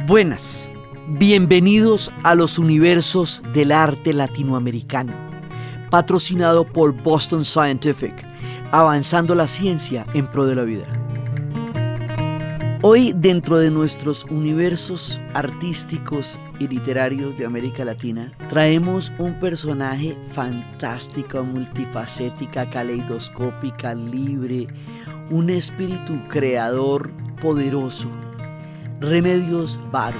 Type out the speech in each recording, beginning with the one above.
Buenas, bienvenidos a los universos del arte latinoamericano, patrocinado por Boston Scientific, avanzando la ciencia en pro de la vida. Hoy, dentro de nuestros universos artísticos y literarios de América Latina, traemos un personaje fantástico, multifacética, caleidoscópica, libre, un espíritu creador poderoso, Remedios Varo.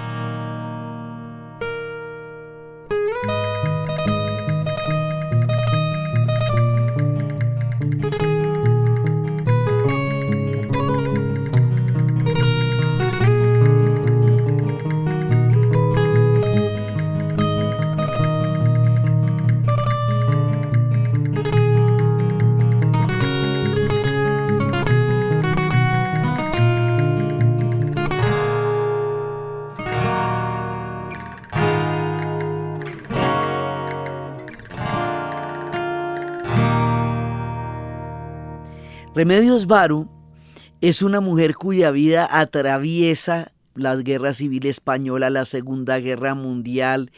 Remedios Varo es una mujer cuya vida atraviesa la Guerra Civil Española, la Segunda Guerra Mundial,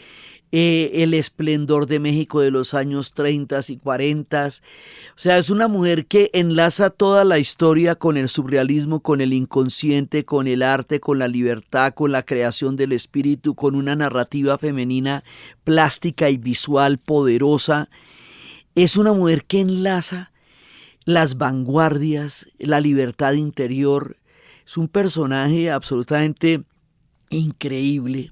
el esplendor de México de los años 30 y 40. O sea, es una mujer que enlaza toda la historia con el surrealismo, con el inconsciente, con el arte, con la libertad, con la creación del espíritu, con una narrativa femenina plástica y visual poderosa. Es una mujer que enlaza las vanguardias, la libertad interior. Es un personaje absolutamente increíble.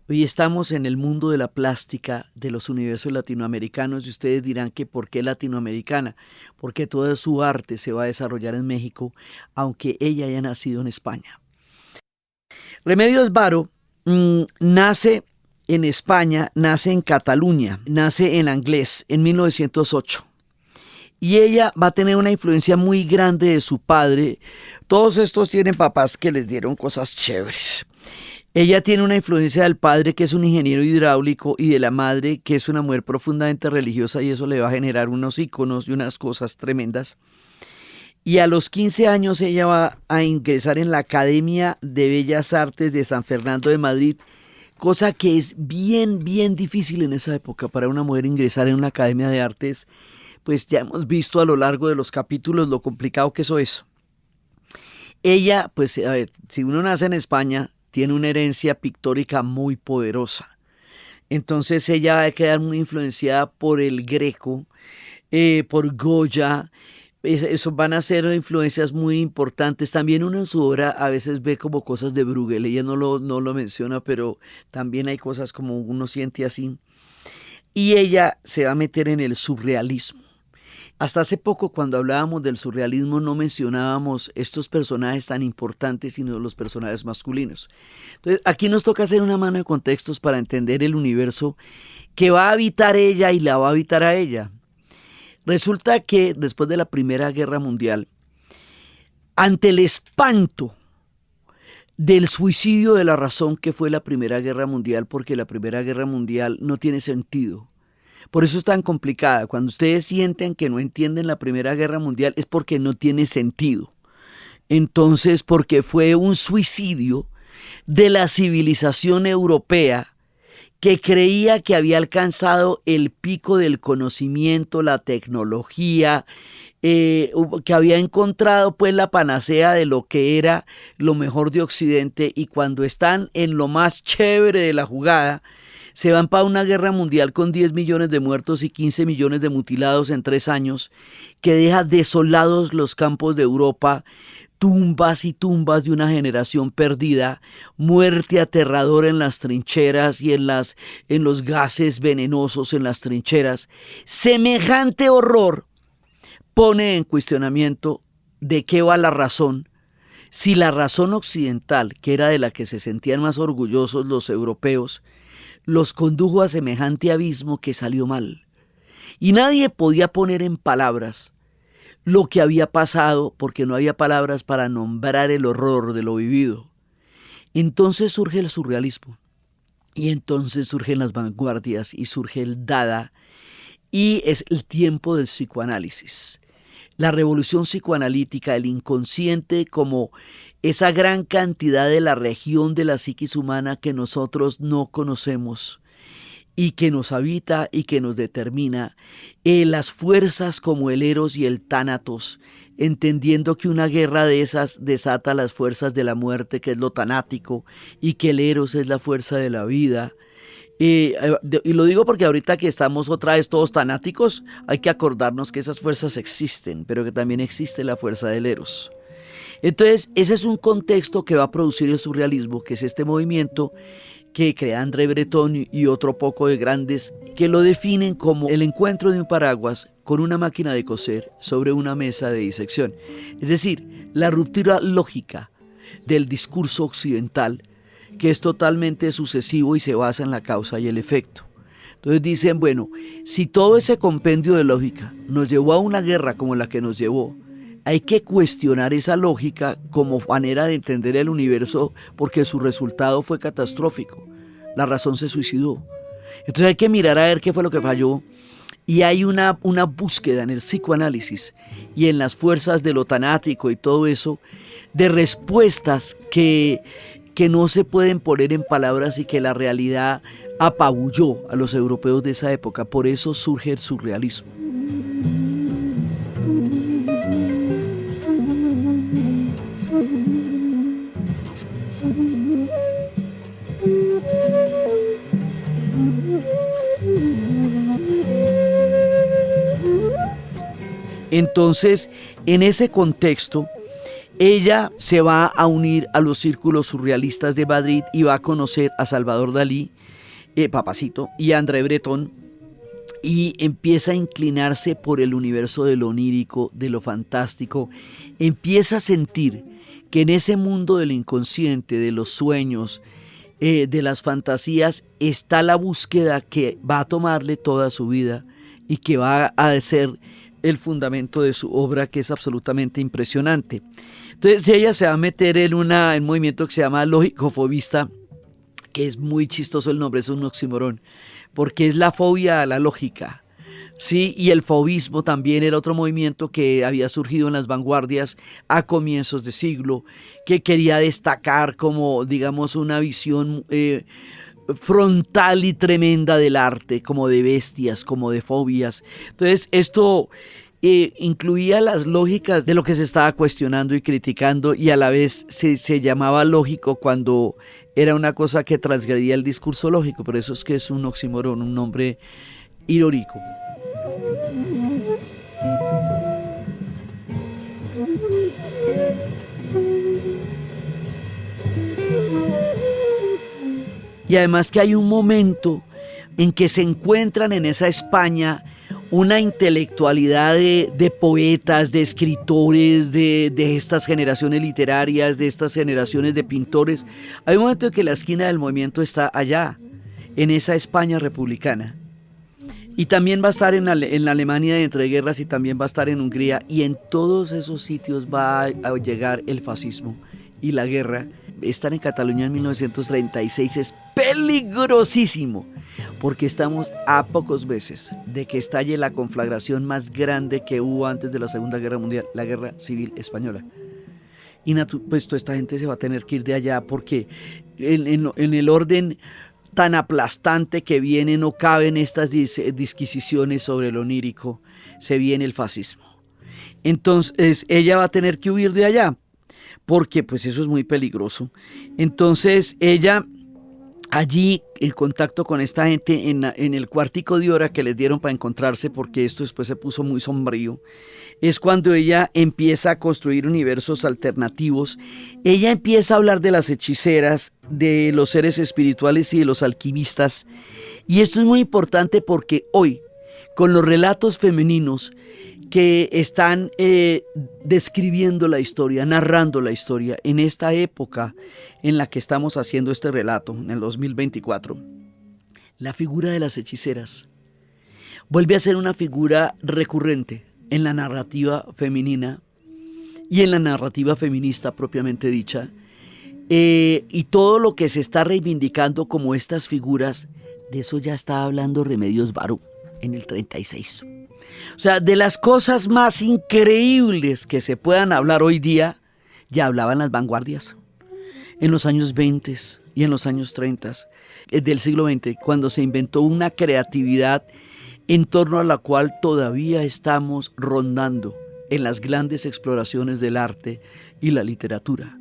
Hoy estamos en el mundo de la plástica de los universos latinoamericanos y ustedes dirán que ¿por qué latinoamericana? Porque toda su arte se va a desarrollar en México, aunque ella haya nacido en España. Remedios Varo nace en España, nace en Cataluña, nace en Anglès en 1908. Y ella va a tener una influencia muy grande de su padre. Todos estos tienen papás que les dieron cosas chéveres. Ella tiene una influencia del padre, que es un ingeniero hidráulico, y de la madre, que es una mujer profundamente religiosa, y eso le va a generar unos íconos y unas cosas tremendas. Y a los 15 años ella va a ingresar en la Academia de Bellas Artes de San Fernando de Madrid, cosa que es bien difícil en esa época para una mujer ingresar en una Academia de Artes. Pues ya hemos visto a lo largo de los capítulos lo complicado que eso es. Ella, pues a ver, si uno nace en España, tiene una herencia pictórica muy poderosa. Entonces ella va a quedar muy influenciada por el Greco, por Goya. Eso van a ser influencias muy importantes. También uno en su obra a veces ve como cosas de Bruegel. Ella no lo menciona, pero también hay cosas como uno siente así. Y ella se va a meter en el surrealismo. Hasta hace poco, cuando hablábamos del surrealismo, no mencionábamos estos personajes tan importantes, sino los personajes masculinos. Entonces, aquí nos toca hacer una mano de contextos para entender el universo que va a habitar ella y la va a habitar a ella. Resulta que después de la Primera Guerra Mundial, ante el espanto del suicidio de la razón que fue la Primera Guerra Mundial, porque la Primera Guerra Mundial no tiene sentido. Por eso es tan complicada. Cuando ustedes sienten que no entienden la Primera Guerra Mundial es porque no tiene sentido. Entonces, porque fue un suicidio de la civilización europea que creía que había alcanzado el pico del conocimiento, la tecnología, que había encontrado pues la panacea de lo que era lo mejor de Occidente, y cuando están en lo más chévere de la jugada, se van para una guerra mundial con 10 millones de muertos y 15 millones de mutilados en 3 años, que deja desolados los campos de Europa, tumbas y tumbas de una generación perdida, muerte aterradora en las trincheras y en los gases venenosos en las trincheras. Semejante horror pone en cuestionamiento de qué va la razón, si la razón occidental, que era de la que se sentían más orgullosos los europeos, los condujo a semejante abismo que salió mal. Y nadie podía poner en palabras lo que había pasado, porque no había palabras para nombrar el horror de lo vivido. Entonces surge el surrealismo, y entonces surgen las vanguardias, y surge el Dada, y es el tiempo del psicoanálisis. La revolución psicoanalítica, el inconsciente como esa gran cantidad de la región de la psiquis humana que nosotros no conocemos y que nos habita y que nos determina, las fuerzas como el Eros y el Tánatos, entendiendo que una guerra de esas desata las fuerzas de la muerte, que es lo tanático, y que el Eros es la fuerza de la vida. Y lo digo porque ahorita que estamos otra vez todos tanáticos, hay que acordarnos que esas fuerzas existen, pero que también existe la fuerza del Eros. Entonces, ese es un contexto que va a producir el surrealismo, que es este movimiento que crea André Breton y otro poco de grandes, que lo definen como el encuentro de un paraguas con una máquina de coser sobre una mesa de disección. Es decir, la ruptura lógica del discurso occidental, que es totalmente sucesivo y se basa en la causa y el efecto. Entonces dicen, bueno, si todo ese compendio de lógica nos llevó a una guerra como la que nos llevó, hay que cuestionar esa lógica como manera de entender el universo, porque su resultado fue catastrófico. La razón se suicidó. Entonces hay que mirar a ver qué fue lo que falló. Y hay una búsqueda en el psicoanálisis y en las fuerzas de lo tanático y todo eso, de respuestas que no se pueden poner en palabras y que la realidad apabulló a los europeos de esa época. Por eso surge el surrealismo. Entonces, en ese contexto, ella se va a unir a los círculos surrealistas de Madrid y va a conocer a Salvador Dalí, Papacito, y a André Breton, y empieza a inclinarse por el universo de lo onírico, de lo fantástico. Empieza a sentir que en ese mundo del inconsciente, de los sueños, de las fantasías, está la búsqueda que va a tomarle toda su vida y que va a ser el fundamento de su obra, que es absolutamente impresionante. Entonces ella se va a meter en un movimiento que se llama lógico-fobista, que es muy chistoso el nombre, es un oxímoron, porque es la fobia a la lógica, ¿sí? Y el fobismo también era otro movimiento que había surgido en las vanguardias a comienzos de siglo, que quería destacar como, digamos, una visión frontal y tremenda del arte, como de bestias, como de fobias. Entonces esto incluía las lógicas de lo que se estaba cuestionando y criticando, y a la vez se llamaba lógico cuando era una cosa que transgredía el discurso lógico. Por eso es que es un oxímoron, un nombre irónico. Y además que hay un momento en que se encuentran en esa España una intelectualidad de poetas, de escritores, de estas generaciones literarias, de estas generaciones de pintores. Hay un momento en que la esquina del movimiento está allá, en esa España republicana. Y también va a estar en la Alemania de entreguerras, y también va a estar en Hungría, y en todos esos sitios va a llegar el fascismo y la guerra. Estar en Cataluña en 1936 es peligrosísimo, porque estamos a pocos meses de que estalle la conflagración más grande que hubo antes de la Segunda Guerra Mundial, la Guerra Civil Española. Y pues toda esta gente se va a tener que ir de allá, porque en el orden tan aplastante que viene no caben estas disquisiciones sobre lo onírico, se viene el fascismo. Entonces ella va a tener que huir de allá, porque pues eso es muy peligroso. Entonces ella allí, en contacto con esta gente, en el cuartico de hora que les dieron para encontrarse, porque esto después se puso muy sombrío, es cuando ella empieza a construir universos alternativos. Ella empieza a hablar de las hechiceras, de los seres espirituales y de los alquimistas. Y esto es muy importante porque hoy, con los relatos femeninos que están describiendo la historia, narrando la historia, en esta época en la que estamos haciendo este relato, en el 2024, la figura de las hechiceras vuelve a ser una figura recurrente en la narrativa femenina y en la narrativa feminista propiamente dicha, y todo lo que se está reivindicando como estas figuras, de eso ya está hablando Remedios Varo en el 36. O sea, de las cosas más increíbles que se puedan hablar hoy día, ya hablaban las vanguardias. En los años 20 y en los años 30 del siglo XX, cuando se inventó una creatividad en torno a la cual todavía estamos rondando en las grandes exploraciones del arte y la literatura.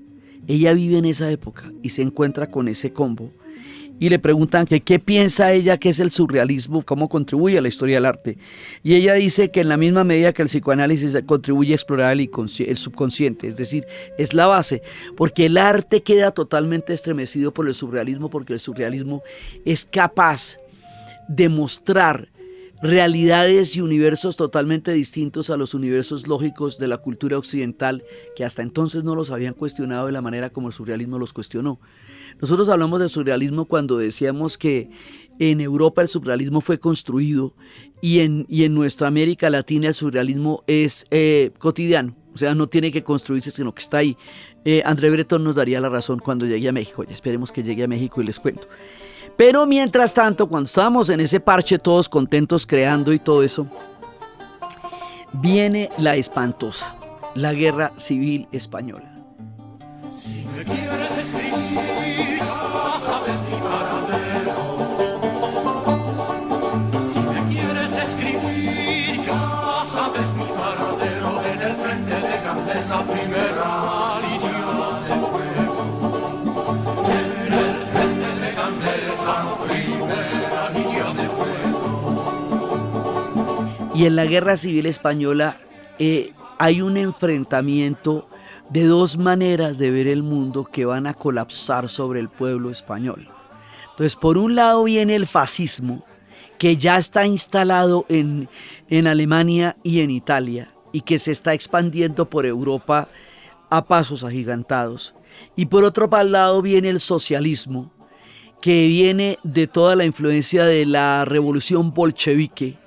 Ella vive en esa época y se encuentra con ese combo y le preguntan que qué piensa ella que es el surrealismo, cómo contribuye a la historia del arte. Y ella dice que en la misma medida que el psicoanálisis contribuye a explorar el subconsciente, es decir, es la base, porque el arte queda totalmente estremecido por el surrealismo, porque el surrealismo es capaz de mostrar realidades y universos totalmente distintos a los universos lógicos de la cultura occidental, que hasta entonces no los habían cuestionado de la manera como el surrealismo los cuestionó. Nosotros hablamos del surrealismo cuando decíamos que en Europa el surrealismo fue construido y en nuestra América Latina el surrealismo es cotidiano, o sea, no tiene que construirse, sino que está ahí. André Breton nos daría la razón cuando llegue a México, ya esperemos que llegue a México y les cuento. Pero mientras tanto, cuando estábamos en ese parche todos contentos creando y todo eso, viene la espantosa, la Guerra Civil Española. Si me quieres escribir, ya sabes mi paradero. Si me quieres escribir, ya sabes mi paradero. En el frente de Gandesa, primera línea de fuego. En el frente de Gandesa, primera línea de fuego. Y en la Guerra Civil Española hay un enfrentamiento de dos maneras de ver el mundo que van a colapsar sobre el pueblo español. Entonces, por un lado viene el fascismo, que ya está instalado en Alemania y en Italia, y que se está expandiendo por Europa a pasos agigantados. Y por otro lado viene el socialismo, que viene de toda la influencia de la revolución bolchevique,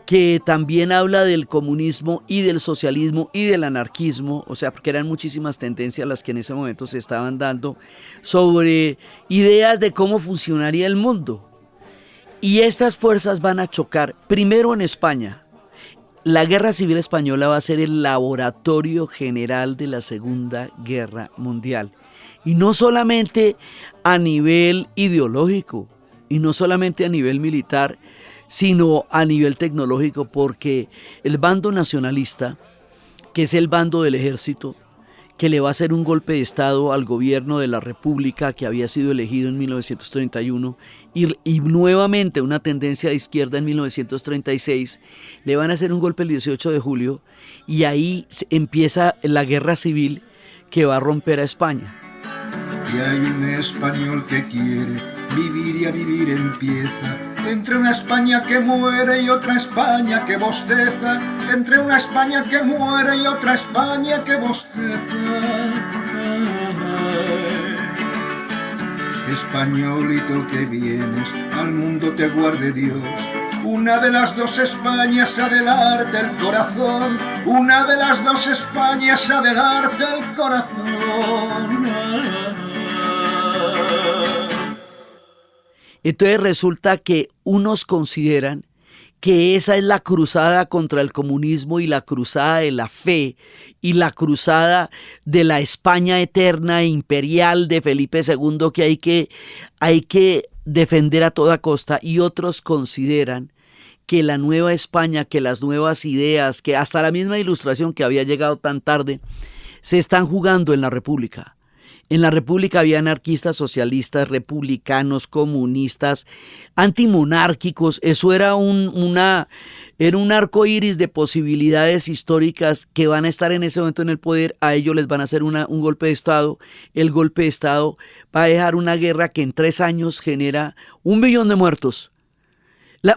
que también habla del comunismo y del socialismo y del anarquismo, o sea, porque eran muchísimas tendencias las que en ese momento se estaban dando sobre ideas de cómo funcionaría el mundo. Y estas fuerzas van a chocar primero en España. La Guerra Civil Española va a ser el laboratorio general de la Segunda Guerra Mundial. Y no solamente a nivel ideológico, y no solamente a nivel militar, sino a nivel tecnológico, porque el bando nacionalista, que es el bando del ejército, que le va a hacer un golpe de estado al gobierno de la República que había sido elegido en 1931 y nuevamente una tendencia de izquierda en 1936, le van a hacer un golpe el 18 de julio y ahí empieza la guerra civil que va a romper a España. Y hay un español que quiere vivir y a vivir empieza, entre una España que muere y otra España que bosteza, entre una España que muere y otra España que bosteza. Españolito que vienes, al mundo te guarde Dios. Una de las dos Españas ha del arte el corazón, una de las dos Españas ha del arte el corazón. Entonces resulta que unos consideran que esa es la cruzada contra el comunismo y la cruzada de la fe y la cruzada de la España eterna e imperial de Felipe II que hay que defender a toda costa, y otros consideran que la nueva España, que las nuevas ideas, que hasta la misma Ilustración que había llegado tan tarde, se están jugando en la República. En la República había anarquistas, socialistas, republicanos, comunistas, antimonárquicos. Eso era un arco iris de posibilidades históricas que van a estar en ese momento en el poder. A ellos les van a hacer un golpe de Estado. El golpe de Estado va a dejar una guerra que en 3 años genera 1 millón de muertos.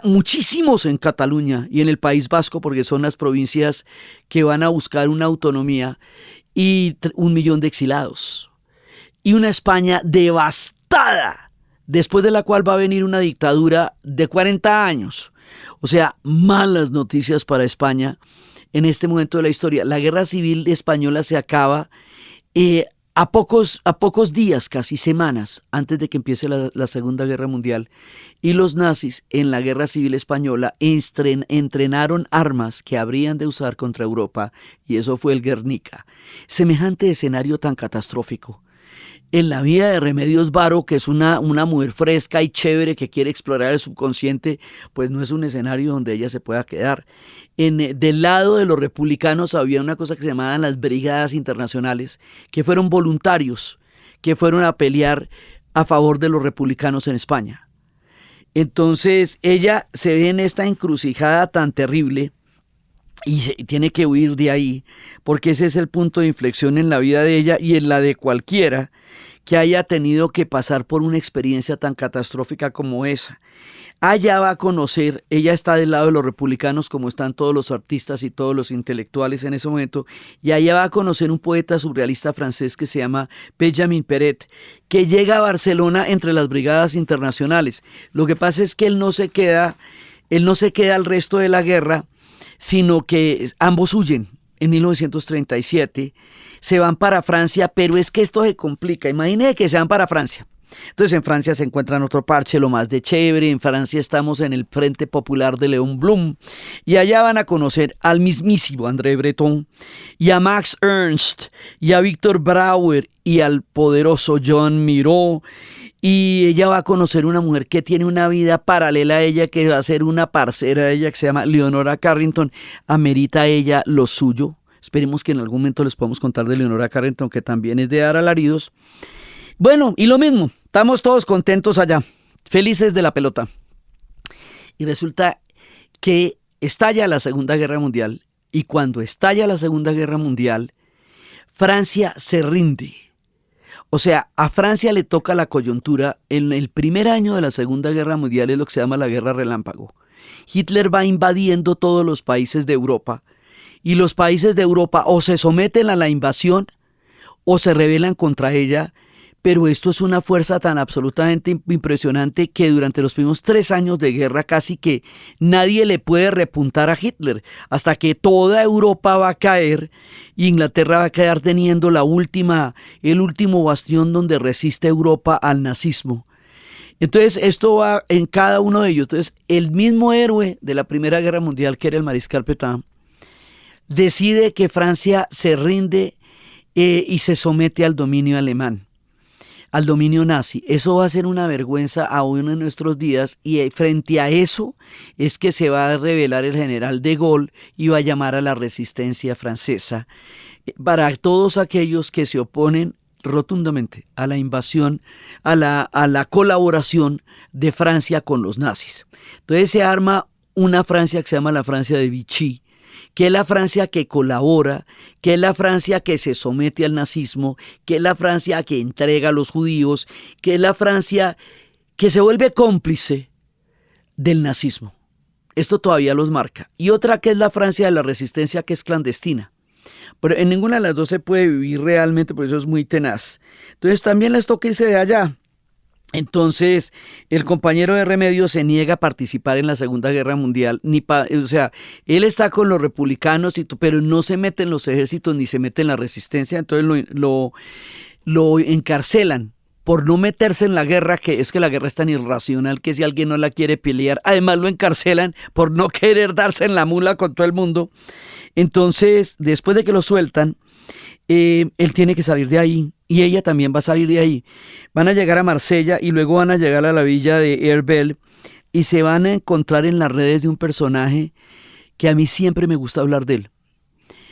Muchísimos en Cataluña y en el País Vasco, porque son las provincias que van a buscar una autonomía, y 1 millón de exilados. Y una España devastada, después de la cual va a venir una dictadura de 40 años. O sea, malas noticias para España en este momento de la historia. La Guerra Civil Española se acaba A pocos días, casi semanas, antes de que empiece la Segunda Guerra Mundial, y los nazis en la Guerra Civil Española entrenaron armas que habrían de usar contra Europa, y eso fue el Guernica. Semejante escenario tan catastrófico. En la vida de Remedios Varo, que es una mujer fresca y chévere que quiere explorar el subconsciente, pues no es un escenario donde ella se pueda quedar. Del lado de los republicanos había una cosa que se llamaban las brigadas internacionales, que fueron voluntarios, que fueron a pelear a favor de los republicanos en España. Entonces ella se ve en esta encrucijada tan terrible y tiene que huir de ahí, porque ese es el punto de inflexión en la vida de ella y en la de cualquiera que haya tenido que pasar por una experiencia tan catastrófica como esa. Allá va a conocer, ella está del lado de los republicanos como están todos los artistas y todos los intelectuales en ese momento, y allá va a conocer un poeta surrealista francés que se llama Benjamin Peret, que llega a Barcelona entre las brigadas internacionales. Lo que pasa es que él no se queda al resto de la guerra, sino que ambos huyen. En 1937 se van para Francia, pero es que esto se complica. Imagínense que se van para Francia. Entonces en Francia se encuentran otro parche, lo más de chévere. En Francia estamos en el Frente Popular de Léon Blum, y allá van a conocer al mismísimo André Breton, y a Max Ernst, y a Victor Brauer, y al poderoso John Miró. Y ella va a conocer una mujer que tiene una vida paralela a ella, que va a ser una parcera de ella, que se llama Leonora Carrington. Amerita ella lo suyo. Esperemos que en algún momento les podamos contar de Leonora Carrington, que también es de dar alaridos. Bueno, y lo mismo, estamos todos contentos allá, felices de la pelota. Y resulta que estalla la Segunda Guerra Mundial, y cuando estalla la Segunda Guerra Mundial, Francia se rinde. O sea, a Francia le toca la coyuntura. En el primer año de la Segunda Guerra Mundial es lo que se llama la Guerra Relámpago. Hitler va invadiendo todos los países de Europa, y los países de Europa o se someten a la invasión o se rebelan contra ella, pero esto es una fuerza tan absolutamente impresionante que durante los primeros 3 años de guerra casi que nadie le puede repuntar a Hitler, hasta que toda Europa va a caer y Inglaterra va a quedar teniendo el último bastión donde resiste Europa al nazismo. Entonces esto va en cada uno de ellos. Entonces el mismo héroe de la Primera Guerra Mundial, que era el mariscal Pétain, decide que Francia se rinde y se somete al dominio alemán, al dominio nazi. Eso va a ser una vergüenza aún en nuestros días, y frente a eso es que se va a rebelar el general de Gaulle y va a llamar a la resistencia francesa para todos aquellos que se oponen rotundamente a la invasión, a la colaboración de Francia con los nazis. Entonces se arma una Francia que se llama la Francia de Vichy, que es la Francia que colabora, que es la Francia que se somete al nazismo, que es la Francia que entrega a los judíos, que es la Francia que se vuelve cómplice del nazismo. Esto todavía los marca. Y otra que es la Francia de la resistencia, que es clandestina. Pero en ninguna de las dos se puede vivir realmente, por eso es muy tenaz. Entonces también les toca irse de allá. Entonces el compañero de Remedios se niega a participar en la Segunda Guerra Mundial, o sea, él está con los republicanos, pero no se mete en los ejércitos ni se mete en la resistencia. Entonces lo encarcelan por no meterse en la guerra, que es que la guerra es tan irracional que si alguien no la quiere pelear, además lo encarcelan por no querer darse en la mula con todo el mundo. Entonces después de que lo sueltan, él tiene que salir de ahí, y ella también va a salir de ahí. Van a llegar a Marsella y luego van a llegar a la villa de Herbel, y se van a encontrar en las redes de un personaje que a mí siempre me gusta hablar de él.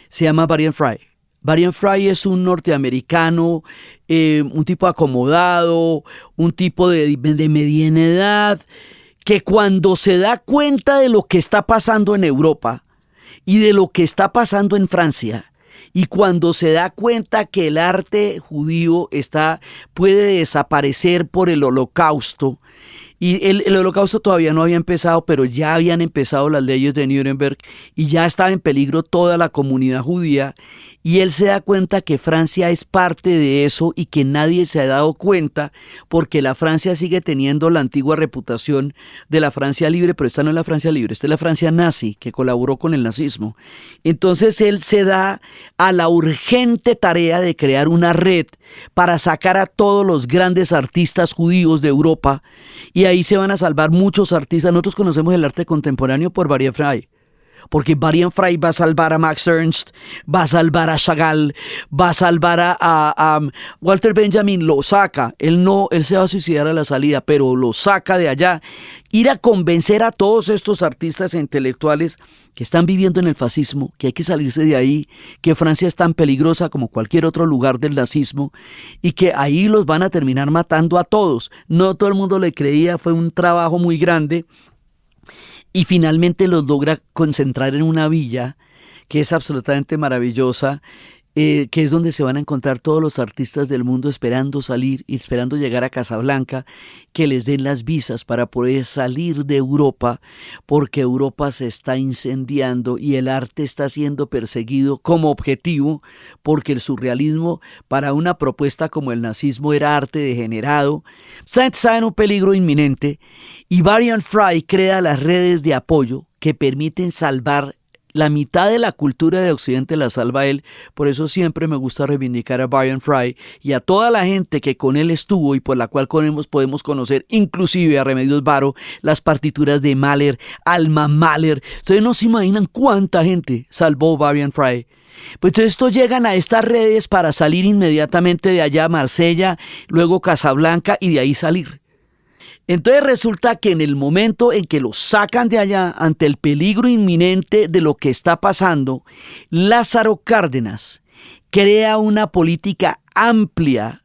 Se llama Varian Fry. Varian Fry es un norteamericano, un tipo acomodado, un tipo de mediana edad, que cuando se da cuenta de lo que está pasando en Europa y de lo que está pasando en Francia, y cuando se da cuenta que el arte judío puede desaparecer por el Holocausto, y el Holocausto todavía no había empezado, pero ya habían empezado las leyes de Nuremberg y ya estaba en peligro toda la comunidad judía, y él se da cuenta que Francia es parte de eso y que nadie se ha dado cuenta, porque la Francia sigue teniendo la antigua reputación de la Francia libre, pero esta no es la Francia libre, esta es la Francia nazi que colaboró con el nazismo. Entonces él se da a la urgente tarea de crear una red para sacar a todos los grandes artistas judíos de Europa, y ahí se van a salvar muchos artistas. Nosotros conocemos el arte contemporáneo por Varian Fry, porque Varian Fry va a salvar a Max Ernst, va a salvar a Chagall, va a salvar a Walter Benjamin. Lo saca, él se va a suicidar a la salida, pero lo saca de allá. Ir a convencer a todos estos artistas e intelectuales que están viviendo en el fascismo, que hay que salirse de ahí, que Francia es tan peligrosa como cualquier otro lugar del nazismo, y que ahí los van a terminar matando a todos. No todo el mundo le creía, fue un trabajo muy grande. Y finalmente los logra concentrar en una villa que es absolutamente maravillosa, que es donde se van a encontrar todos los artistas del mundo esperando salir y esperando llegar a Casablanca, que les den las visas para poder salir de Europa, porque Europa se está incendiando y el arte está siendo perseguido como objetivo, porque el surrealismo para una propuesta como el nazismo era arte degenerado. Está en un peligro inminente, y Varian Fry crea las redes de apoyo que permiten salvar la mitad de la cultura de Occidente, la salva él. Por eso siempre me gusta reivindicar a Varian Fry y a toda la gente que con él estuvo y por la cual podemos conocer, inclusive a Remedios Varo, las partituras de Mahler, Alma Mahler. Ustedes no se imaginan cuánta gente salvó Varian Fry. Pues entonces estos llegan a estas redes para salir inmediatamente de allá a Marsella, luego Casablanca, y de ahí salir. Entonces resulta que en el momento en que los sacan de allá, ante el peligro inminente de lo que está pasando, Lázaro Cárdenas crea una política amplia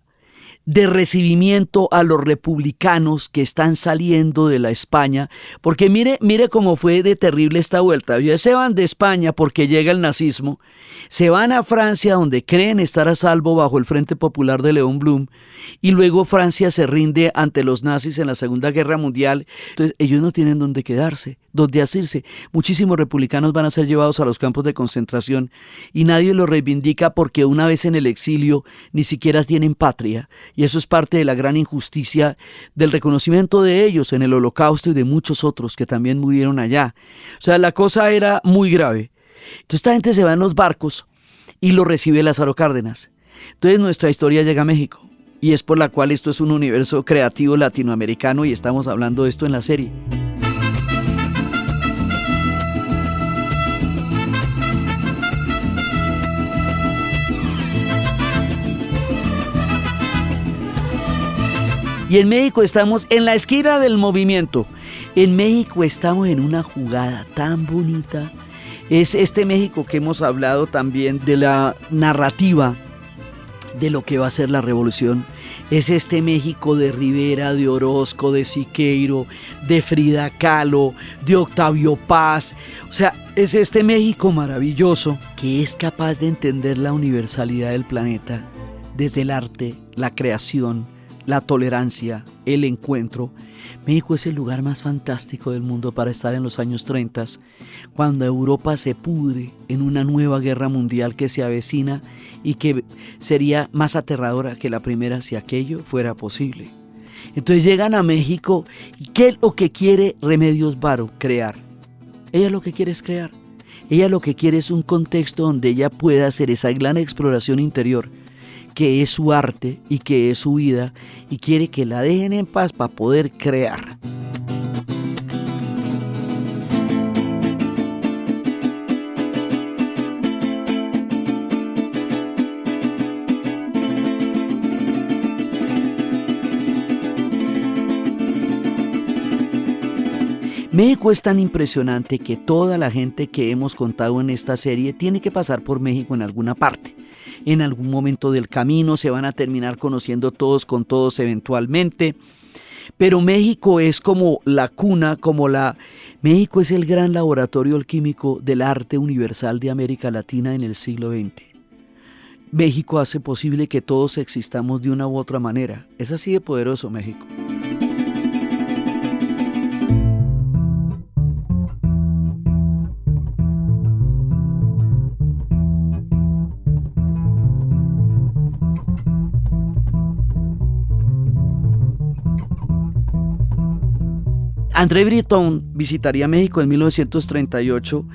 de recibimiento a los republicanos que están saliendo de la España, porque mire cómo fue de terrible esta vuelta. Ya se van de España porque llega el nazismo, se van a Francia donde creen estar a salvo bajo el Frente Popular de León Blum, y luego Francia se rinde ante los nazis en la Segunda Guerra Mundial. Entonces ellos no tienen dónde quedarse, dónde asirse. Muchísimos republicanos van a ser llevados a los campos de concentración y nadie los reivindica, porque una vez en el exilio ni siquiera tienen patria. Y eso es parte de la gran injusticia del reconocimiento de ellos en el Holocausto y de muchos otros que también murieron allá. O sea, la cosa era muy grave. Entonces esta gente se va en los barcos y lo recibe Lázaro Cárdenas. Entonces nuestra historia llega a México, y es por la cual esto es un universo creativo latinoamericano, y estamos hablando de esto en la serie. Y en México estamos en la esquina del movimiento. En México estamos en una jugada tan bonita. Es este México que hemos hablado también de la narrativa de lo que va a ser la revolución. Es este México de Rivera, de Orozco, de Siqueiro, de Frida Kahlo, de Octavio Paz. O sea, es este México maravilloso que es capaz de entender la universalidad del planeta desde el arte, la creación, la tolerancia, el encuentro. México es el lugar más fantástico del mundo para estar en los años 30, cuando Europa se pudre en una nueva guerra mundial que se avecina y que sería más aterradora que la primera si aquello fuera posible. Entonces llegan a México, y ¿qué es lo que quiere Remedios Varo? Crear. Ella lo que quiere es crear. Ella lo que quiere es un contexto donde ella pueda hacer esa gran exploración interior, que es su arte y que es su vida, y quiere que la dejen en paz para poder crear. México es tan impresionante que toda la gente que hemos contado en esta serie tiene que pasar por México en alguna parte. En algún momento del camino se van a terminar conociendo todos con todos eventualmente, pero México es como la cuna, México es el gran laboratorio alquímico del arte universal de América Latina en el siglo XX. México hace posible que todos existamos de una u otra manera. Es así de poderoso México. André Breton visitaría México en 1938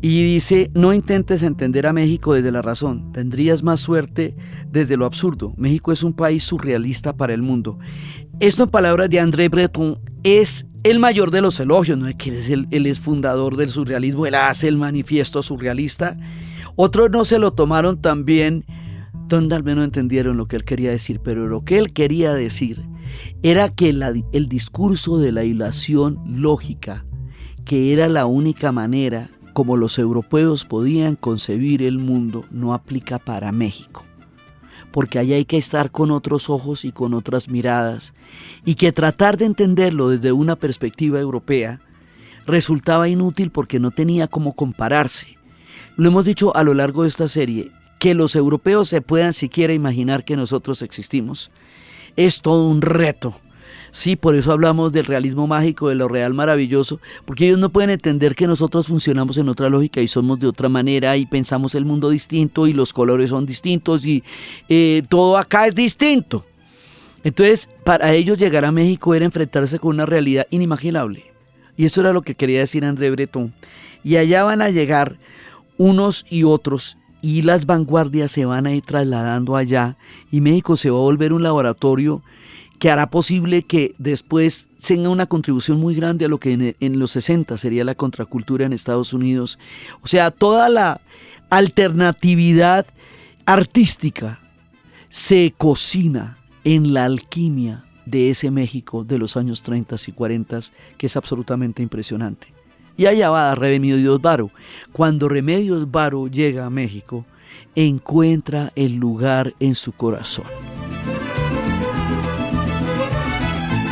y dice: no intentes entender a México desde la razón, tendrías más suerte desde lo absurdo. México es un país surrealista para el mundo. Esto, en palabras de André Breton, es el mayor de los elogios, ¿no? Que él es fundador del surrealismo, él hace el manifiesto surrealista. Otros no se lo tomaron tan bien, donde al menos entendieron lo que él quería decir, pero lo que él quería decir era que el discurso de la hilación lógica, que era la única manera como los europeos podían concebir el mundo, no aplica para México, porque allá hay que estar con otros ojos y con otras miradas, y que tratar de entenderlo desde una perspectiva europea resultaba inútil porque no tenía cómo compararse. Lo hemos dicho a lo largo de esta serie, que los europeos se puedan siquiera imaginar que nosotros existimos es todo un reto. Sí, por eso hablamos del realismo mágico, de lo real maravilloso, porque ellos no pueden entender que nosotros funcionamos en otra lógica y somos de otra manera y pensamos el mundo distinto y los colores son distintos y todo acá es distinto. Entonces, para ellos llegar a México era enfrentarse con una realidad inimaginable. Y eso era lo que quería decir André Breton. Y allá van a llegar unos y otros, y las vanguardias se van a ir trasladando allá, y México se va a volver un laboratorio que hará posible que después tenga una contribución muy grande a lo que en los 60 sería la contracultura en Estados Unidos. O sea, toda la alternatividad artística se cocina en la alquimia de ese México de los años 30 y 40, que es absolutamente impresionante. Y allá va Remedios Varo. Cuando Remedios Varo llega a México, encuentra el lugar en su corazón.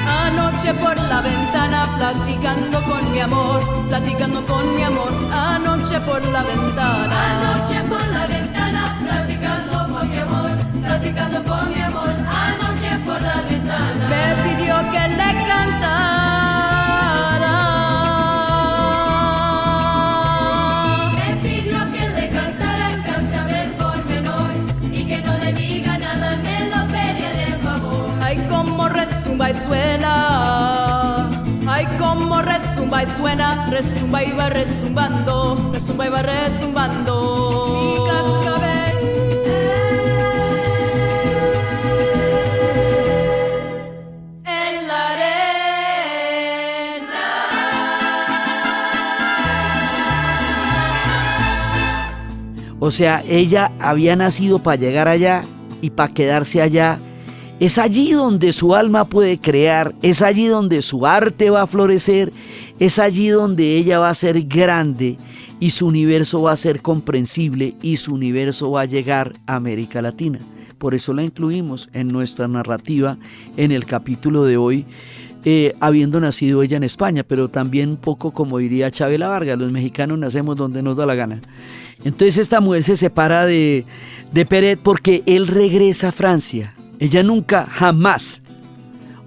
Anoche por la ventana platicando con mi amor, anoche por la ventana. Anoche por la ventana platicando con mi amor, anoche por la ventana. Me pidió que le cantara. Me pidió que le cantara Cascabel pormenor y que no le diga nada, me lo pedía de favor. Ay, cómo resumba y suena. Ay, cómo resumba y suena. Resumba y va resumbando. Resumba y va resumbando. Mi cascabel. En la arena. O sea, ella había nacido para llegar allá y para quedarse allá. Es allí donde su alma puede crear, es allí donde su arte va a florecer, es allí donde ella va a ser grande y su universo va a ser comprensible y su universo va a llegar a América Latina. Por eso la incluimos en nuestra narrativa en el capítulo de hoy, habiendo nacido ella en España, pero también un poco como diría Chavela Vargas, los mexicanos nacemos donde nos da la gana. Entonces esta mujer se separa de Peret porque él regresa a Francia. Ella nunca, jamás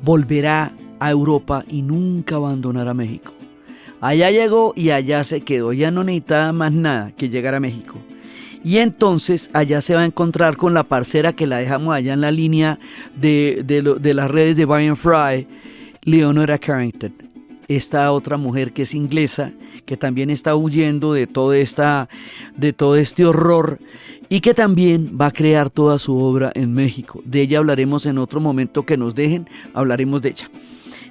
volverá a Europa y nunca abandonará México. Allá llegó y allá se quedó. Ya no necesitaba más nada que llegar a México. Y entonces allá se va a encontrar con la parcera que la dejamos allá en la línea de las redes de Brian Fry, Leonora Carrington. Esta otra mujer que es inglesa, que también está huyendo de todo este horror y que también va a crear toda su obra en México. De ella hablaremos en otro momento que nos dejen, hablaremos de ella.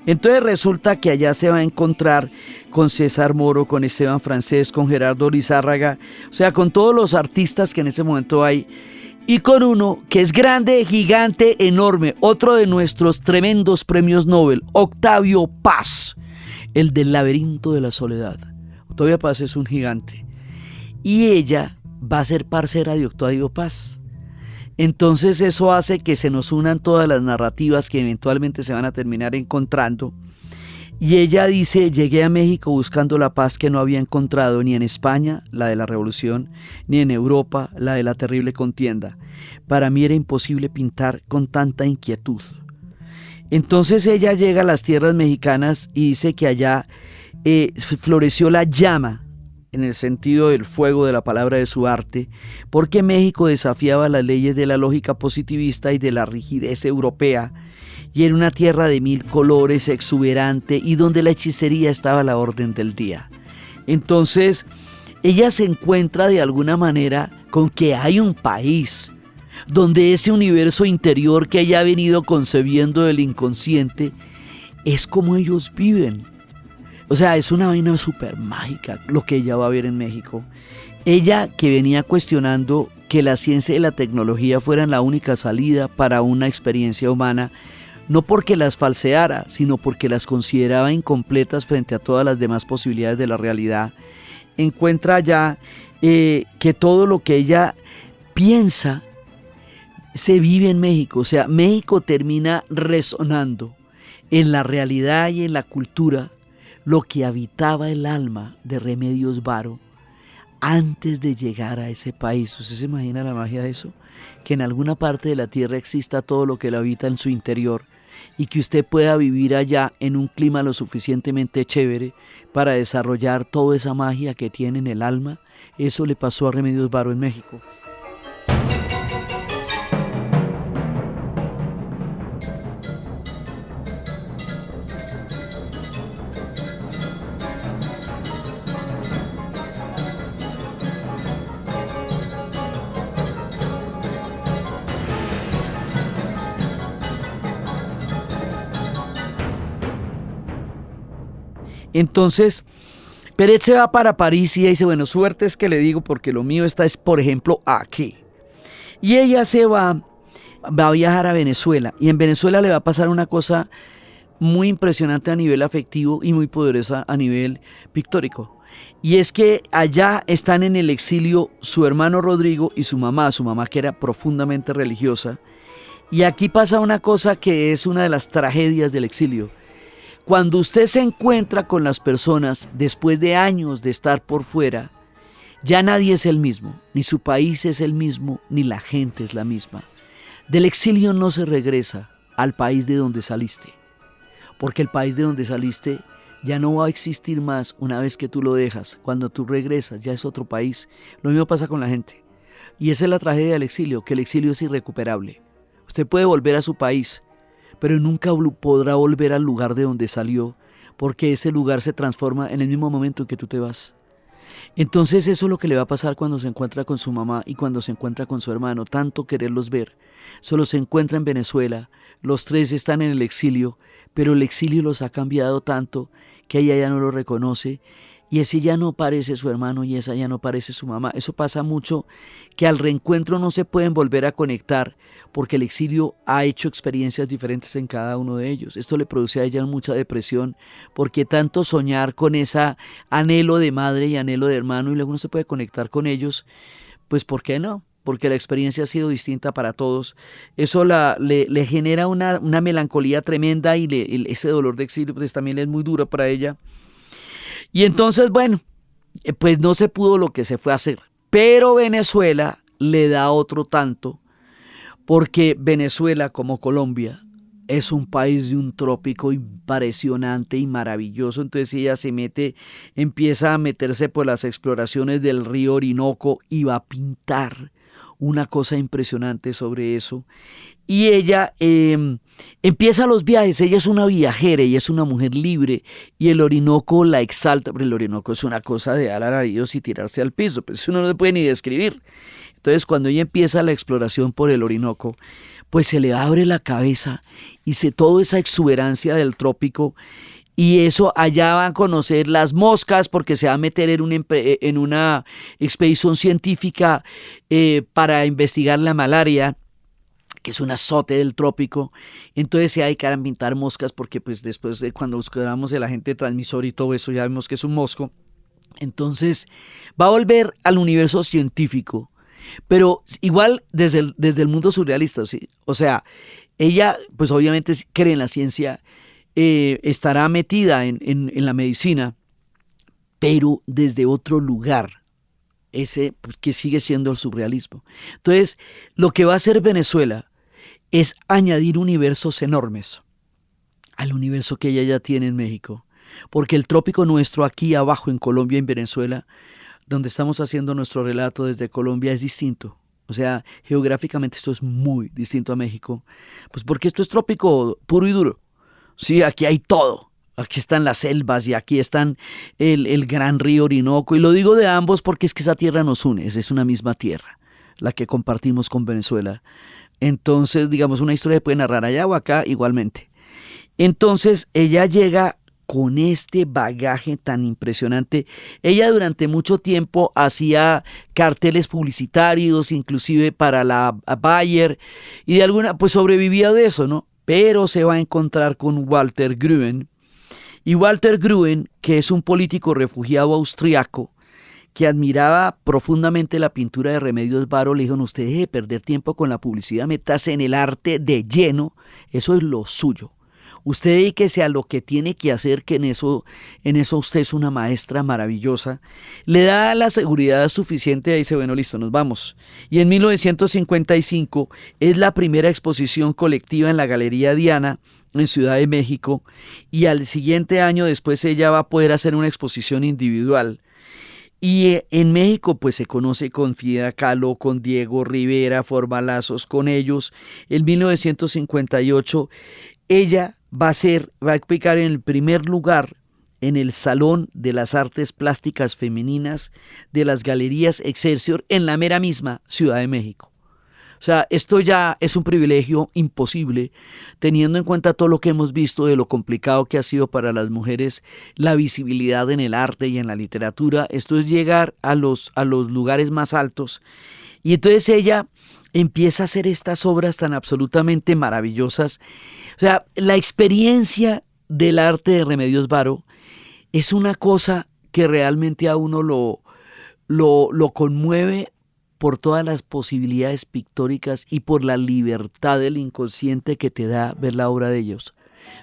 Entonces resulta que allá se va a encontrar con César Moro, con Esteban Francés, con Gerardo Lizárraga, o sea, con todos los artistas que en ese momento hay, y con uno que es grande, gigante, enorme, otro de nuestros tremendos premios Nobel, Octavio Paz, el del Laberinto de la Soledad. Octavio Paz es un gigante. Y ella va a ser parcera de Octavio Paz. Entonces eso hace que se nos unan todas las narrativas que eventualmente se van a terminar encontrando. Y ella dice: llegué a México buscando la paz que no había encontrado ni en España, la de la revolución, ni en Europa, la de la terrible contienda. Para mí era imposible pintar con tanta inquietud. Entonces ella llega a las tierras mexicanas y dice que allá floreció la llama en el sentido del fuego de la palabra de su arte, porque México desafiaba las leyes de la lógica positivista y de la rigidez europea, y era una tierra de 1000 colores, exuberante, y donde la hechicería estaba a la orden del día. Entonces, ella se encuentra de alguna manera con que hay un país donde ese universo interior que ella ha venido concebiendo del inconsciente es como ellos viven. O sea, es una vaina súper mágica lo que ella va a ver en México. Ella que venía cuestionando que la ciencia y la tecnología fueran la única salida para una experiencia humana, no porque las falseara, sino porque las consideraba incompletas frente a todas las demás posibilidades de la realidad, encuentra ya que todo lo que ella piensa se vive en México. O sea, México termina resonando en la realidad y en la cultura lo que habitaba el alma de Remedios Varo antes de llegar a ese país. ¿Usted se imagina la magia de eso? Que en alguna parte de la tierra exista todo lo que lo habita en su interior y que usted pueda vivir allá en un clima lo suficientemente chévere para desarrollar toda esa magia que tiene en el alma. Eso le pasó a Remedios Varo en México. Entonces, Peret se va para París y ella dice, bueno, suerte es que le digo porque lo mío está es, por ejemplo, aquí. Y ella va a viajar a Venezuela y en Venezuela le va a pasar una cosa muy impresionante a nivel afectivo y muy poderosa a nivel pictórico. Y es que allá están en el exilio su hermano Rodrigo y su mamá que era profundamente religiosa. Y aquí pasa una cosa que es una de las tragedias del exilio. Cuando usted se encuentra con las personas después de años de estar por fuera, ya nadie es el mismo, ni su país es el mismo, ni la gente es la misma. Del exilio no se regresa al país de donde saliste, porque el país de donde saliste ya no va a existir más una vez que tú lo dejas. Cuando tú regresas ya es otro país. Lo mismo pasa con la gente. Y esa es la tragedia del exilio, que el exilio es irrecuperable. Usted puede volver a su país, pero nunca podrá volver al lugar de donde salió, porque ese lugar se transforma en el mismo momento en que tú te vas. Entonces eso es lo que le va a pasar cuando se encuentra con su mamá y cuando se encuentra con su hermano, tanto quererlos ver. Solo se encuentra en Venezuela, los tres están en el exilio, pero el exilio los ha cambiado tanto que ella ya no lo reconoce, y ese ya no parece su hermano y esa ya no parece su mamá. Eso pasa mucho, que al reencuentro no se pueden volver a conectar porque el exilio ha hecho experiencias diferentes en cada uno de ellos. Esto le produce a ella mucha depresión porque tanto soñar con ese anhelo de madre y anhelo de hermano y luego no se puede conectar con ellos, pues ¿por qué no? Porque la experiencia ha sido distinta para todos. Eso le genera una melancolía tremenda y ese dolor de exilio pues también es muy duro para ella. Y entonces, bueno, pues no se pudo lo que se fue a hacer. Pero Venezuela le da otro tanto, porque Venezuela, como Colombia, es un país de un trópico impresionante y maravilloso. Entonces ella empieza a meterse por las exploraciones del río Orinoco y va a pintar una cosa impresionante sobre eso. Y ella empieza los viajes. Ella es una viajera y es una mujer libre, y el Orinoco la exalta, pero el Orinoco es una cosa de alaridos y tirarse al piso, pues eso uno no se puede ni describir. Entonces cuando ella empieza la exploración por el Orinoco, pues se le abre la cabeza y toda esa exuberancia del trópico. Y eso, allá van a conocer las moscas porque se va a meter en una expedición científica para investigar la malaria, que es un azote del trópico. Entonces se dedican a pintar moscas porque pues después de cuando buscamos el agente transmisor y todo eso ya vemos que es un mosco. Entonces va a volver al universo científico, pero igual desde el mundo surrealista, ¿sí? O sea, ella pues obviamente cree en la ciencia, estará metida en la medicina, pero desde otro lugar, ese que sigue siendo el surrealismo. Entonces, lo que va a hacer Venezuela es añadir universos enormes al universo que ella ya tiene en México, porque el trópico nuestro aquí abajo en Colombia y en Venezuela donde estamos haciendo nuestro relato desde Colombia es distinto. O sea, geográficamente esto es muy distinto a México, pues porque esto es trópico puro y duro. Sí, aquí hay todo. Aquí están las selvas y aquí están el gran río Orinoco. Y lo digo de ambos porque es que esa tierra nos une, es una misma tierra, la que compartimos con Venezuela. Entonces, digamos, una historia se puede narrar allá o acá igualmente. Entonces, ella llega con este bagaje tan impresionante. Ella durante mucho tiempo hacía carteles publicitarios, inclusive para la Bayer, y de alguna, pues sobrevivía de eso, ¿no? Pero se va a encontrar con Walter Gruen, y Walter Gruen, que es un político refugiado austriaco, que admiraba profundamente la pintura de Remedios Varo, le dijo: no, usted deje de perder tiempo con la publicidad, métase en el arte de lleno, eso es lo suyo. Usted dedíquese a lo que tiene que hacer, que en eso usted es una maestra maravillosa. Le da la seguridad suficiente y dice: bueno, listo, nos vamos. Y en 1955 es la primera exposición colectiva en la Galería Diana, en Ciudad de México, y al siguiente año después ella va a poder hacer una exposición individual. Y en México pues se conoce con Frida Kahlo, con Diego Rivera, forma lazos con ellos. En 1958 ella va a explicar en el primer lugar en el Salón de las Artes Plásticas Femeninas de las Galerías Excelsior en la mera misma Ciudad de México. O sea, esto ya es un privilegio imposible, teniendo en cuenta todo lo que hemos visto de lo complicado que ha sido para las mujeres la visibilidad en el arte y en la literatura. Esto es llegar a los lugares más altos. Y entonces ella empieza a hacer estas obras tan absolutamente maravillosas. O sea, la experiencia del arte de Remedios Varo es una cosa que realmente a uno lo conmueve por todas las posibilidades pictóricas y por la libertad del inconsciente que te da ver la obra de ellos.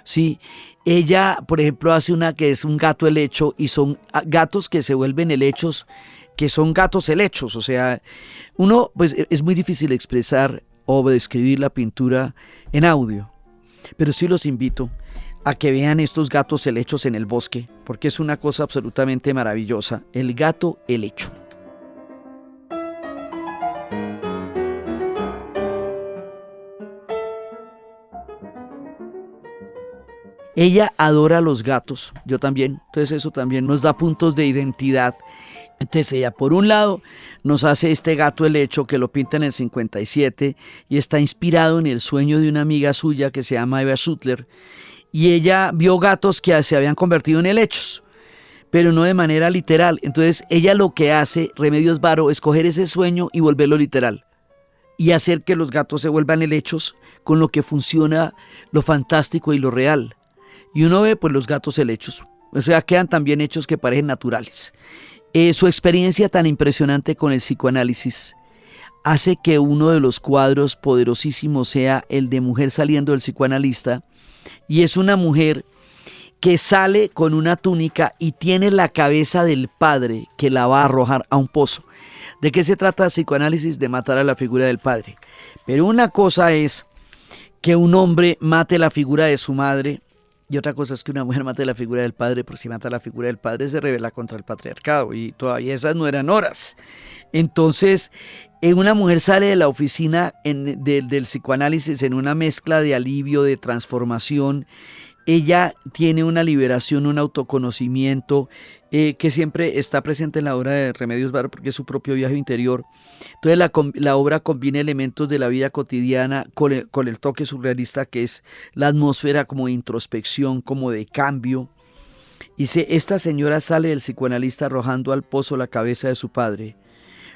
Sí, ella, por ejemplo, hace una que es un gato helecho, y son gatos que se vuelven helechos, que son gatos helechos. O sea, uno, pues es muy difícil expresar o describir la pintura en audio, pero sí los invito a que vean estos gatos helechos en el bosque, porque es una cosa absolutamente maravillosa, el gato helecho. Ella adora a los gatos, yo también, entonces eso también nos da puntos de identidad. Entonces ella, por un lado, nos hace este gato helecho que lo pinta en el 57 y está inspirado en el sueño de una amiga suya que se llama Eva Sutler, y ella vio gatos que se habían convertido en helechos, pero no de manera literal. Entonces ella lo que hace, Remedios Varo, es coger ese sueño y volverlo literal y hacer que los gatos se vuelvan helechos, con lo que funciona lo fantástico y lo real. Y uno ve pues los gatos helechos, o sea, quedan tan bien hechos que parecen naturales. Su experiencia tan impresionante con el psicoanálisis hace que uno de los cuadros poderosísimos sea el de mujer saliendo del psicoanalista, y es una mujer que sale con una túnica y tiene la cabeza del padre que la va a arrojar a un pozo. ¿De qué se trata el psicoanálisis? De matar a la figura del padre. Pero una cosa es que un hombre mate la figura de su madre, y otra cosa es que una mujer mate la figura del padre, porque si mata la figura del padre se rebela contra el patriarcado, y todavía esas no eran horas. Entonces, una mujer sale de la oficina del psicoanálisis en una mezcla de alivio, de transformación. Ella tiene una liberación, un autoconocimiento que siempre está presente en la obra de Remedios Varo, porque es su propio viaje interior. Entonces la obra combina elementos de la vida cotidiana con el toque surrealista, que es la atmósfera como de introspección, como de cambio. Dice: esta señora sale del psicoanalista arrojando al pozo la cabeza de su padre,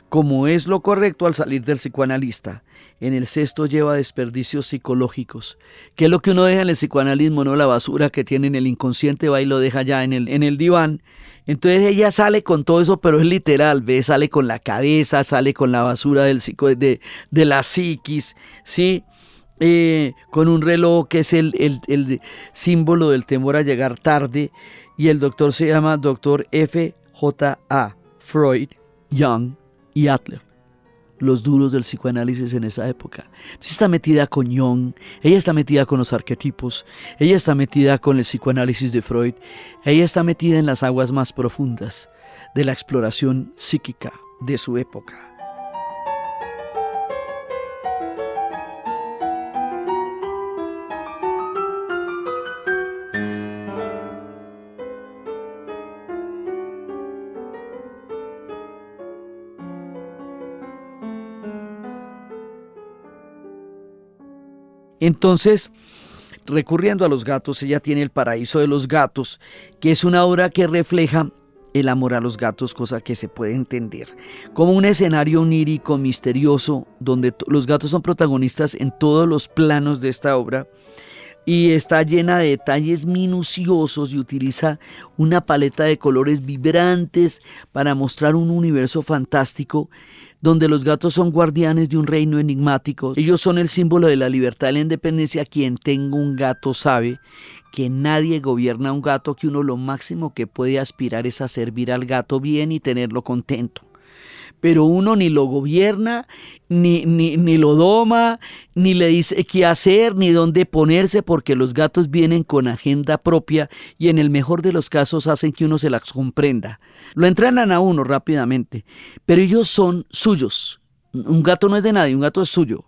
como es lo correcto al salir del psicoanalista. En el cesto lleva desperdicios psicológicos, que es lo que uno deja en el psicoanalismo, no la basura que tiene en el inconsciente, va y lo deja ya en el diván. Entonces ella sale con todo eso, pero es literal, ¿ves? Sale con la cabeza, sale con la basura de la psiquis, ¿sí? Con un reloj que es el símbolo del temor a llegar tarde, y el doctor se llama Dr. F.J.A. Freud, Jung y Adler, los duros del psicoanálisis en esa época. Entonces está metida con Jung, ella está metida con los arquetipos, ella está metida con el psicoanálisis de Freud, ella está metida en las aguas más profundas. de la exploración psíquica de su época. Entonces, recurriendo a los gatos, ella tiene El paraíso de los gatos, que es una obra que refleja el amor a los gatos, cosa que se puede entender como un escenario onírico, misterioso, donde los gatos son protagonistas en todos los planos de esta obra, y está llena de detalles minuciosos y utiliza una paleta de colores vibrantes para mostrar un universo fantástico donde los gatos son guardianes de un reino enigmático. Ellos son el símbolo de la libertad y la independencia. Quien tenga un gato sabe que nadie gobierna a un gato, que uno lo máximo que puede aspirar es a servir al gato bien y tenerlo contento. Pero uno ni lo gobierna, ni lo doma, ni le dice qué hacer, ni dónde ponerse, porque los gatos vienen con agenda propia y en el mejor de los casos hacen que uno se las comprenda. Lo entrenan a uno rápidamente, pero ellos son suyos. Un gato no es de nadie, un gato es suyo.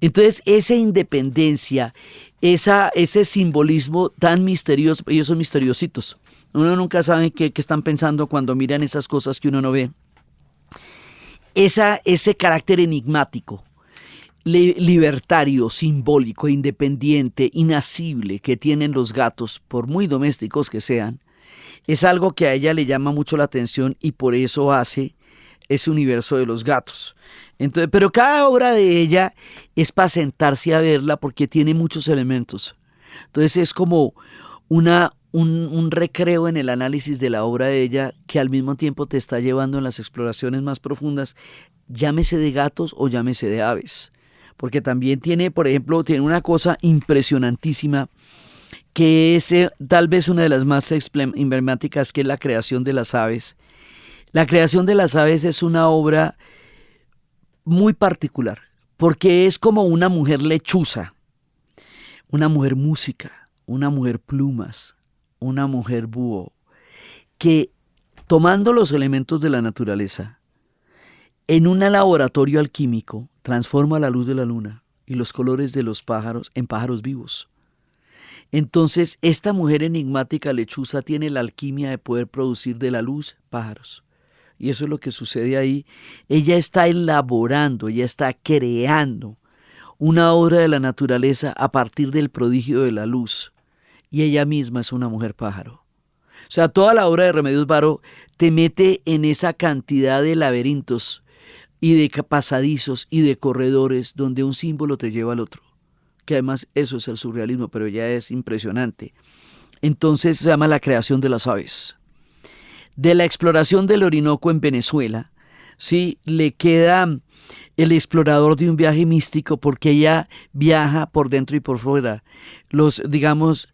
Entonces esa independencia, ese simbolismo tan misterioso, ellos son misteriositos. Uno nunca sabe qué están pensando cuando miran esas cosas que uno no ve. Ese carácter enigmático, libertario, simbólico, independiente, inacible que tienen los gatos, por muy domésticos que sean, es algo que a ella le llama mucho la atención y por eso hace ese universo de los gatos. Entonces, pero cada obra de ella es para sentarse a verla porque tiene muchos elementos. Entonces es como un recreo en el análisis de la obra de ella que al mismo tiempo te está llevando en las exploraciones más profundas, llámese de gatos o llámese de aves. Porque también tiene, por ejemplo, tiene una cosa impresionantísima que es tal vez una de las más emblemáticas, que es la creación de las aves. La creación de las aves es una obra muy particular porque es como una mujer lechuza, una mujer música, una mujer plumas, una mujer búho, que tomando los elementos de la naturaleza, en un laboratorio alquímico, transforma la luz de la luna y los colores de los pájaros en pájaros vivos. Entonces, esta mujer enigmática lechuza tiene la alquimia de poder producir de la luz pájaros. Y eso es lo que sucede ahí. Ella está elaborando, ella está creando una obra de la naturaleza a partir del prodigio de la luz. Y ella misma es una mujer pájaro. O sea, toda la obra de Remedios Varo te mete en esa cantidad de laberintos y de pasadizos y de corredores donde un símbolo te lleva al otro. Que además eso es el surrealismo, pero ya es impresionante. Entonces se llama La creación de las aves. De la exploración del Orinoco en Venezuela, ¿sí? Le queda El explorador de un viaje místico, porque ella viaja por dentro y por fuera. Los viajeros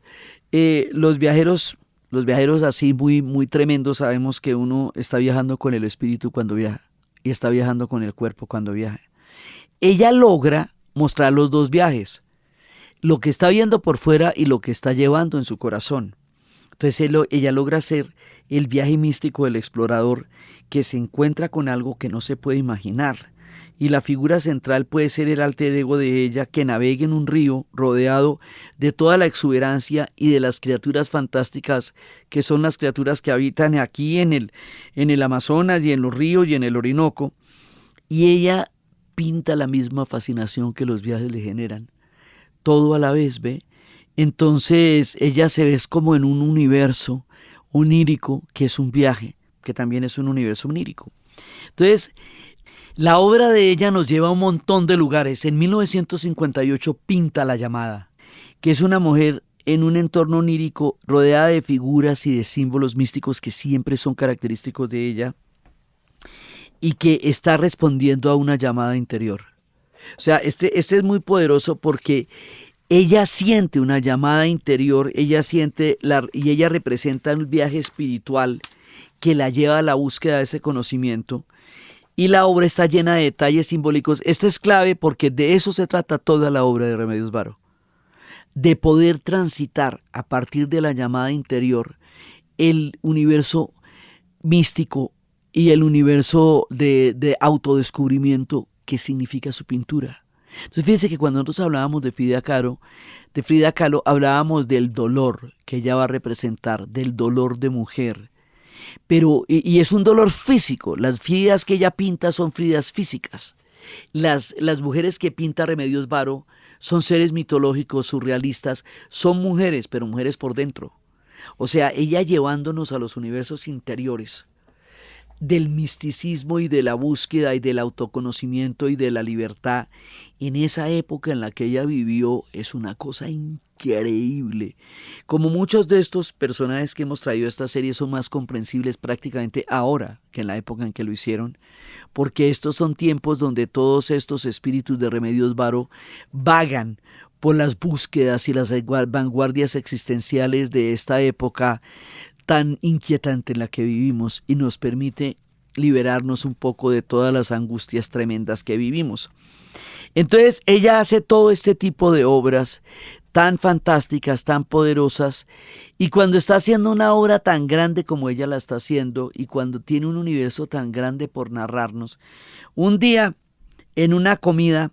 así muy tremendos, sabemos que uno está viajando con el espíritu cuando viaja y está viajando con el cuerpo cuando viaja. Ella logra mostrar los dos viajes, lo que está viendo por fuera y lo que está llevando en su corazón. Entonces ella logra hacer el viaje místico del explorador que se encuentra con algo que no se puede imaginar. Y la figura central puede ser el alter ego de ella, que navegue en un río rodeado de toda la exuberancia y de las criaturas fantásticas que son las criaturas que habitan aquí en el Amazonas y en los ríos y en el Orinoco. Y ella pinta la misma fascinación que los viajes le generan. Todo a la vez, ¿ve? Entonces ella se ve como en un universo onírico que es un viaje, que también es un universo onírico. Entonces, la obra de ella nos lleva a un montón de lugares. En 1958 pinta La llamada, que es una mujer en un entorno onírico rodeada de figuras y de símbolos místicos que siempre son característicos de ella y que está respondiendo a una llamada interior. O sea, este es muy poderoso porque ella siente una llamada interior, ella siente y ella representa un viaje espiritual que la lleva a la búsqueda de ese conocimiento. Y la obra está llena de detalles simbólicos. Esta es clave porque de eso se trata toda la obra de Remedios Varo. De poder transitar a partir de la llamada interior el universo místico y el universo de autodescubrimiento que significa su pintura. Entonces fíjense que cuando nosotros hablábamos de Frida Kahlo, hablábamos del dolor que ella va a representar, del dolor de mujer. Pero, y es un dolor físico, las Fridas que ella pinta son Fridas físicas. Las mujeres que pinta Remedios Varo son seres mitológicos, surrealistas, son mujeres, pero mujeres por dentro. O sea, ella llevándonos a los universos interiores del misticismo y de la búsqueda y del autoconocimiento y de la libertad en esa época en la que ella vivió es una cosa increíble. Como muchos de estos personajes que hemos traído a esta serie son más comprensibles prácticamente ahora que en la época en que lo hicieron, porque estos son tiempos donde todos estos espíritus de Remedios Varo vagan por las búsquedas y las vanguardias existenciales de esta época tan inquietante en la que vivimos y nos permite liberarnos un poco de todas las angustias tremendas que vivimos. Entonces ella hace todo este tipo de obras tan fantásticas, tan poderosas, y cuando está haciendo una obra tan grande como ella la está haciendo y cuando tiene un universo tan grande por narrarnos, un día en una comida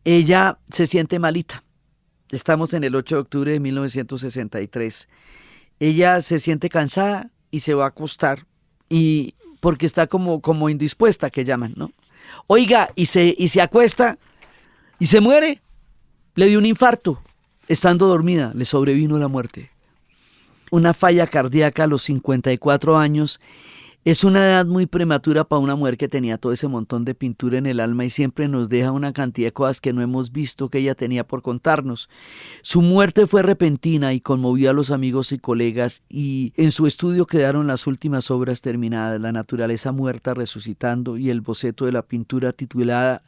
ella se siente malita. Estamos en el 8 de octubre de 1963. Ella se siente cansada y se va a acostar y porque está como indispuesta, que llaman, ¿no? Oiga, y se acuesta y se muere. Le dio un infarto. Estando dormida, le sobrevino la muerte. Una falla cardíaca a los 54 años es una edad muy prematura para una mujer que tenía todo ese montón de pintura en el alma y siempre nos deja una cantidad de cosas que no hemos visto que ella tenía por contarnos. Su muerte fue repentina y conmovió a los amigos y colegas, y en su estudio quedaron las últimas obras terminadas, La naturaleza muerta resucitando y el boceto de la pintura titulada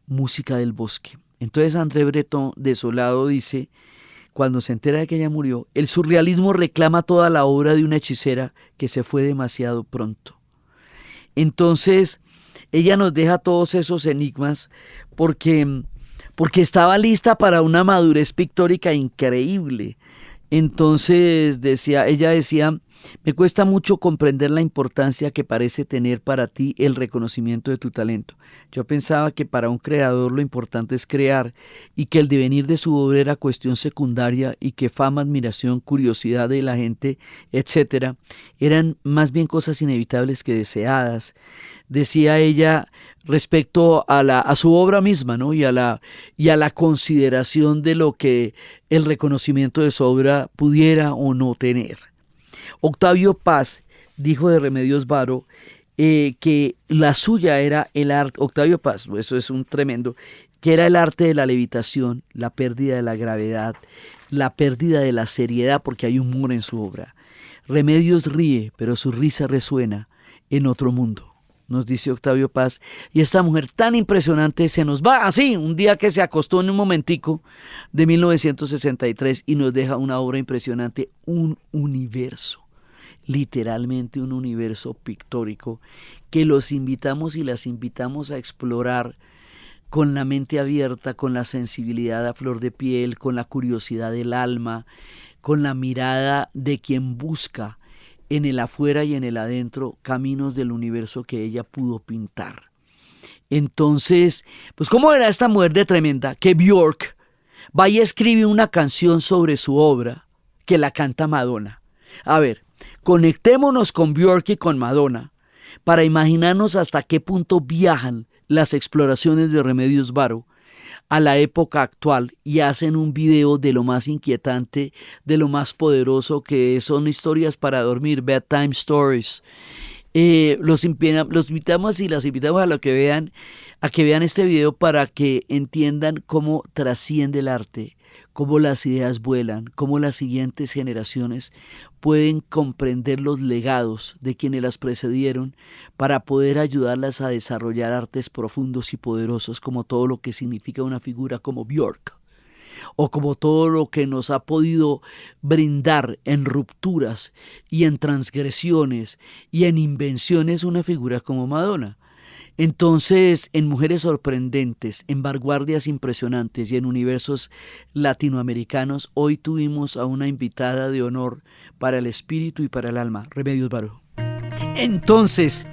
Música del bosque. Entonces André Breton, desolado, dice: cuando se entera de que ella murió, el surrealismo reclama toda la obra de una hechicera que se fue demasiado pronto. Entonces, ella nos deja todos esos enigmas porque estaba lista para una madurez pictórica increíble. Entonces ella decía: me cuesta mucho comprender la importancia que parece tener para ti el reconocimiento de tu talento. Yo pensaba que para un creador lo importante es crear y que el devenir de su obra era cuestión secundaria y que fama, admiración, curiosidad de la gente, etcétera, eran más bien cosas inevitables que deseadas. Decía ella respecto a su obra misma, ¿no? y a la consideración de lo que el reconocimiento de su obra pudiera o no tener. Octavio Paz dijo de Remedios Varo que la suya era el arte. Octavio Paz, eso es un tremendo, que era el arte de la levitación, la pérdida de la gravedad, la pérdida de la seriedad, porque hay humor en su obra. Remedios ríe, pero su risa resuena en otro mundo, nos dice Octavio Paz, y esta mujer tan impresionante se nos va así, un día que se acostó en un momentico de 1963 y nos deja una obra impresionante, un universo, literalmente un universo pictórico que los invitamos y las invitamos a explorar con la mente abierta, con la sensibilidad a flor de piel, con la curiosidad del alma, con la mirada de quien busca en el afuera y en el adentro caminos del universo que ella pudo pintar. Entonces, pues ¿cómo era esta mujer de tremenda? Que Björk va y escribe una canción sobre su obra que la canta Madonna. A ver, conectémonos con Björk y con Madonna para imaginarnos hasta qué punto viajan las exploraciones de Remedios Varo a la época actual y hacen un video de lo más inquietante, de lo más poderoso, que son historias para dormir, bedtime stories. Los invitamos y las invitamos a que vean este video para que entiendan cómo trasciende el arte, cómo las ideas vuelan, cómo las siguientes generaciones pueden comprender los legados de quienes las precedieron para poder ayudarlas a desarrollar artes profundos y poderosos, como todo lo que significa una figura como Björk, o como todo lo que nos ha podido brindar en rupturas y en transgresiones y en invenciones una figura como Madonna. Entonces, en Mujeres Sorprendentes, en vanguardias impresionantes y en universos latinoamericanos, hoy tuvimos a una invitada de honor para el espíritu y para el alma, Remedios Varo. Entonces,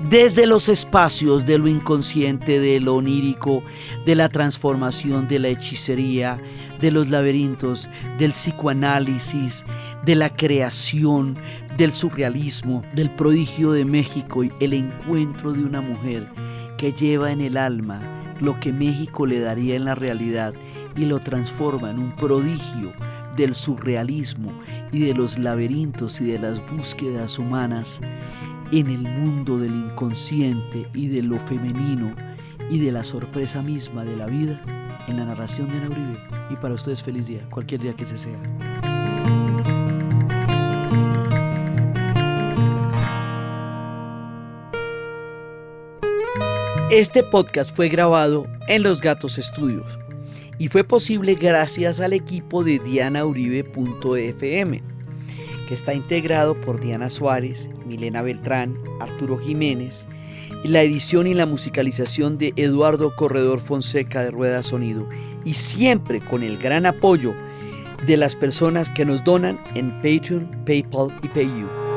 desde los espacios de lo inconsciente, de lo onírico, de la transformación, de la hechicería, de los laberintos, del psicoanálisis, de la creación, del surrealismo, del prodigio de México y el encuentro de una mujer que lleva en el alma lo que México le daría en la realidad y lo transforma en un prodigio del surrealismo y de los laberintos y de las búsquedas humanas en el mundo del inconsciente y de lo femenino y de la sorpresa misma de la vida, en la narración de Ana Uribe. Y para ustedes feliz día, cualquier día que se sea. Este podcast fue grabado en Los Gatos Studios y fue posible gracias al equipo de dianauribe.fm, que está integrado por Diana Suárez, Milena Beltrán, Arturo Jiménez, y la edición y la musicalización de Eduardo Corredor Fonseca de Rueda Sonido, y siempre con el gran apoyo de las personas que nos donan en Patreon, PayPal y PayU.